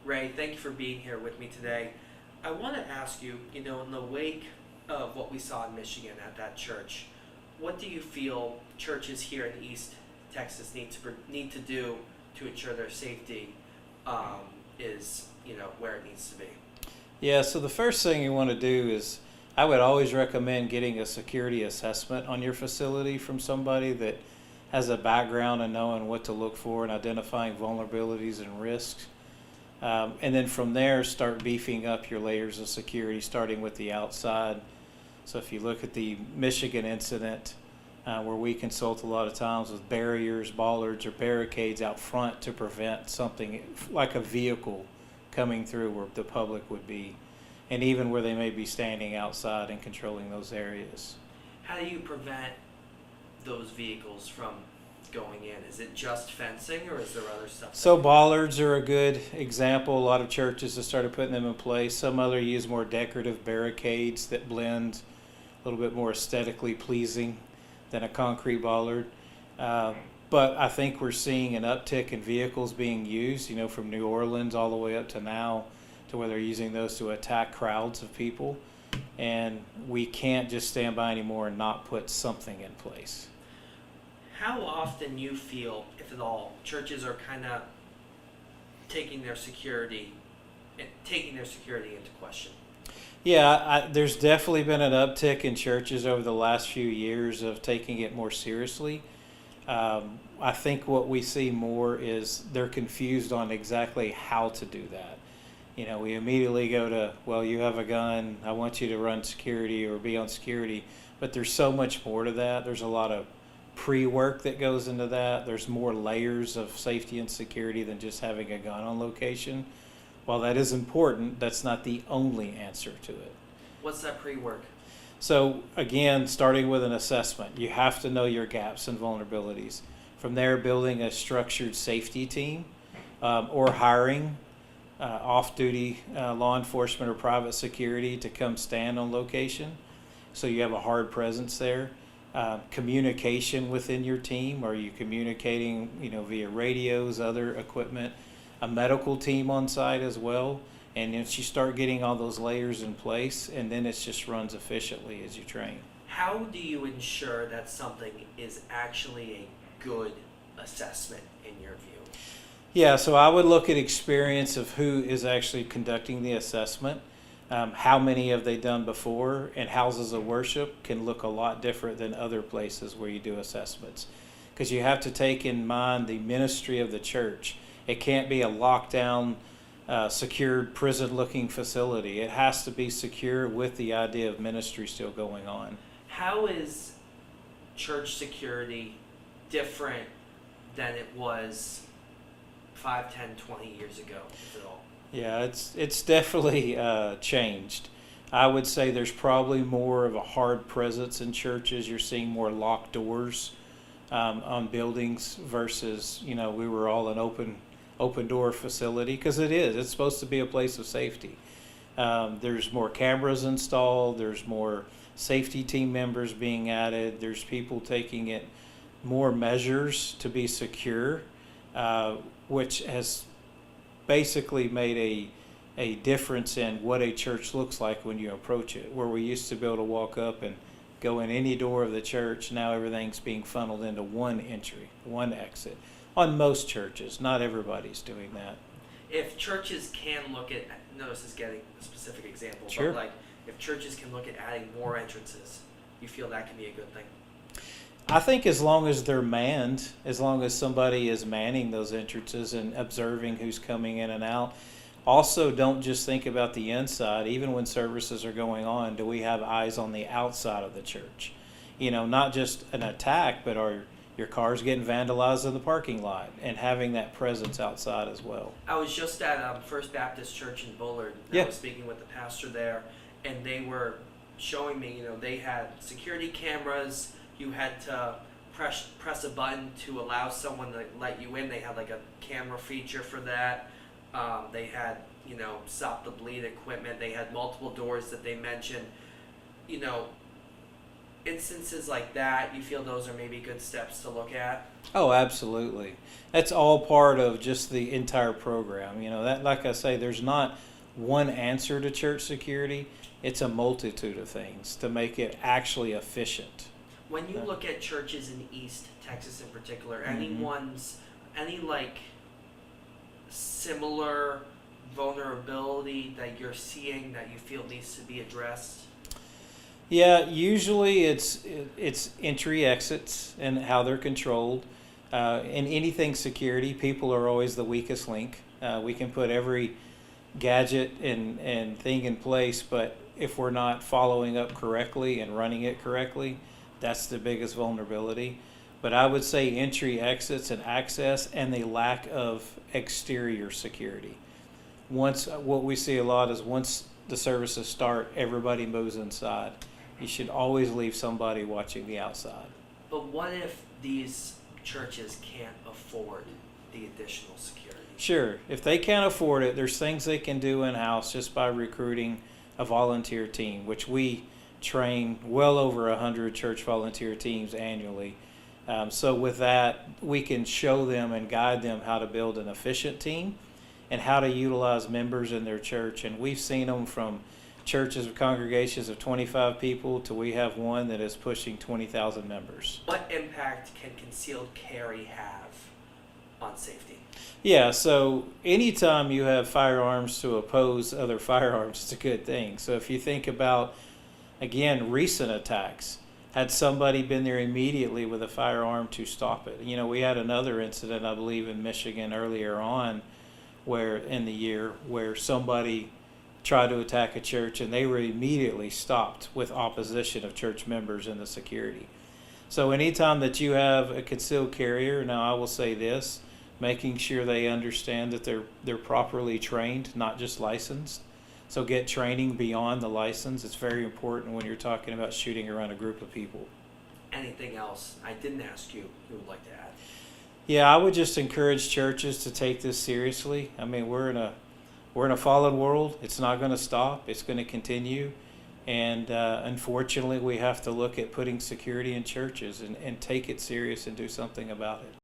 Ray, thank you for being here with me today. I want to ask you, in the wake of what we saw in Michigan at that church, what do you feel churches here in East Texas need to do to ensure their safety is, where it needs to be? Yeah, so the first thing you want to do is I would always recommend getting a security assessment on your facility from somebody that has a background in knowing what to look for and identifying vulnerabilities and risks. And then from there, start beefing up your layers of security, starting with the outside. So if you look at the Michigan incident, where we consult a lot of times with barriers, bollards, or barricades out front to prevent something like a vehicle coming through where the public would be, and even where they may be standing outside and controlling those areas. How do you prevent those vehicles from going in? Is it just fencing, or is there other stuff? So bollards are a good example. A lot of churches have started putting them in place. Some other use more decorative barricades that blend a little bit more aesthetically pleasing than a concrete bollard. But I think we're seeing an uptick in vehicles being used, from New Orleans all the way up to now, to where they're using those to attack crowds of people. And we can't just stand by anymore and not put something in place. How often you feel, if at all, churches are kind of taking their security into question? Yeah, there's definitely been an uptick in churches over the last few years of taking it more seriously. I think what we see more is they're confused on exactly how to do that. We immediately go to, well, you have a gun, I want you to run security or be on security, but there's so much more to that. There's a lot of pre-work that goes into that. There's more layers of safety and security than just having a gun on location. While that is important, that's not the only answer to it. What's that pre-work? So again, starting with an assessment, you have to know your gaps and vulnerabilities. From there, building a structured safety team, or hiring off-duty law enforcement or private security to come stand on location, so you have a hard presence there. Communication within your team. Are you communicating, via radios, other equipment? A medical team on site as well. And once you start getting all those layers in place, and then it just runs efficiently as you train. How do you ensure that something is actually a good assessment in your view? Yeah, so I would look at experience of who is actually conducting the assessment. How many have they done before? And houses of worship can look a lot different than other places where you do assessments, because you have to take in mind the ministry of the church. It can't be a lockdown, secured prison-looking facility. It has to be secure with the idea of ministry still going on. How is church security different than it was 5, 10, 20 years ago, if at all? Yeah, it's definitely changed. I would say there's probably more of a hard presence in churches. You're seeing more locked doors on buildings versus, we were all an open door facility, because it's supposed to be a place of safety. There's more cameras installed. There's more safety team members being added. There's people taking it more measures to be secure, which has basically made a difference in what a church looks like when you approach it. Where we used to be able to walk up and go in any door of the church, now everything's being funneled into one entry, one exit. On most churches, not everybody's doing that. If churches can look at, notice is getting a specific example, Sure. but if churches can look at adding more entrances, you feel that can be a good thing? I think as long as they're manned, as long as somebody is manning those entrances and observing who's coming in and out. Also, don't just think about the inside. Even when services are going on, do we have eyes on the outside of the church? Not just an attack, but are your cars getting vandalized in the parking lot, and having that presence outside as well. I was just at First Baptist Church in Bullard. Yeah. I was speaking with the pastor there, and they were showing me, they had security cameras. You had to press a button to allow someone to let you in. They had like a camera feature for that. They had, stop the bleed equipment. They had multiple doors that they mentioned. instances like that, you feel those are maybe good steps to look at? Oh, absolutely. That's all part of just the entire program. You know, that, like I say, there's not one answer to church security. It's a multitude of things to make it actually efficient. When you look at churches in East Texas in particular, Mhm. any like similar vulnerability that you're seeing that you feel needs to be addressed? Yeah, usually it's entry exits and how they're controlled. In anything security, people are always the weakest link. We can put every gadget and thing in place, but if we're not following up correctly and running it correctly, that's the biggest vulnerability. But I would say entry exits and access and the lack of exterior security. Once what we see a lot is once the services start, everybody moves inside. You should always leave somebody watching the outside. But what if these churches can't afford the additional security? Sure, if they can't afford it, there's things they can do in house just by recruiting a volunteer team, which we train well over 100 church volunteer teams annually. So with that, we can show them and guide them how to build an efficient team and how to utilize members in their church. And we've seen them from churches with congregations of 25 people to we have one that is pushing 20,000 members. What impact can concealed carry have on safety? Yeah, so anytime you have firearms to oppose other firearms, it's a good thing. So if you think about, again, recent attacks, had somebody been there immediately with a firearm to stop it. You know, we had another incident, I believe, in Michigan earlier on where in the year where somebody tried to attack a church and they were immediately stopped with opposition of church members in the security. So anytime that you have a concealed carrier, now I will say this, making sure they understand that they're properly trained, not just licensed. So get training beyond the license. It's very important when you're talking about shooting around a group of people. Anything else I didn't ask you would like to add? Yeah, I would just encourage churches to take this seriously. I mean, we're in a fallen world. It's not going to stop. It's going to continue. And unfortunately, we have to look at putting security in churches and take it serious and do something about it.